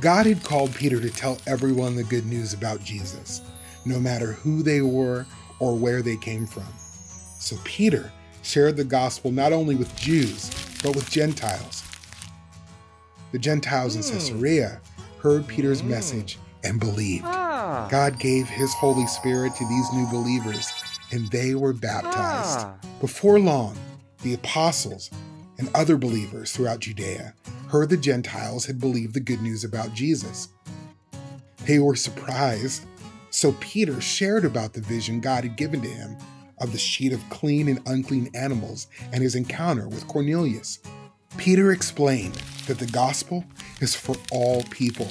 God had called Peter to tell everyone the good news about Jesus, no matter who they were or where they came from. So Peter shared the gospel not only with Jews, but with Gentiles. The Gentiles in Caesarea heard Peter's message and believed. God gave his Holy Spirit to these new believers, and they were baptized. Before long, the apostles and other believers throughout Judea heard the Gentiles had believed the good news about Jesus. They were surprised, so Peter shared about the vision God had given to him of the sheet of clean and unclean animals and his encounter with Cornelius. Peter explained that the gospel is for all people.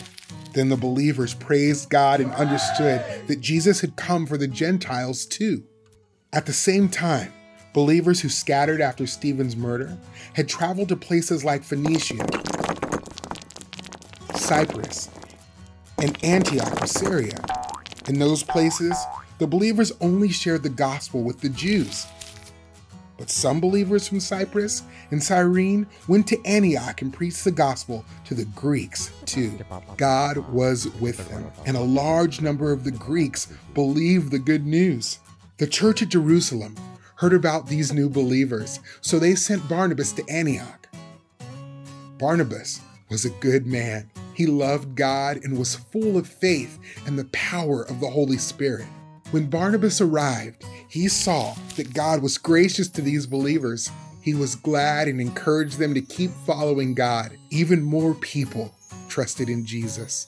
Then the believers praised God and understood that Jesus had come for the Gentiles too. At the same time, believers who scattered after Stephen's murder had traveled to places like Phoenicia, Cyprus, and Antioch of Syria. In those places, the believers only shared the gospel with the Jews. But some believers from Cyprus and Cyrene went to Antioch and preached the gospel to the Greeks too. God was with them, and a large number of the Greeks believed the good news. The church at Jerusalem heard about these new believers, so they sent Barnabas to Antioch. Barnabas was a good man. He loved God and was full of faith and the power of the Holy Spirit. When Barnabas arrived, he saw that God was gracious to these believers. He was glad and encouraged them to keep following God. Even more people trusted in Jesus.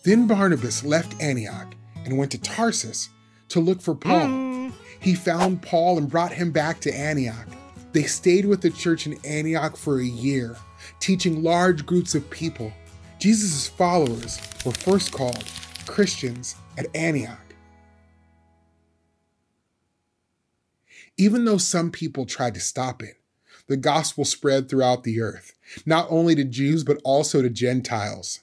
Then Barnabas left Antioch and went to Tarsus to look for Paul. He found Paul and brought him back to Antioch. They stayed with the church in Antioch for a year, teaching large groups of people. Jesus' followers were first called Christians at Antioch. Even though some people tried to stop it, the gospel spread throughout the earth, not only to Jews, but also to Gentiles.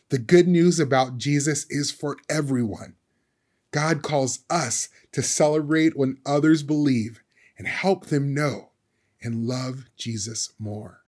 The good news about Jesus is for everyone. God calls us to celebrate when others believe and help them know and love Jesus more.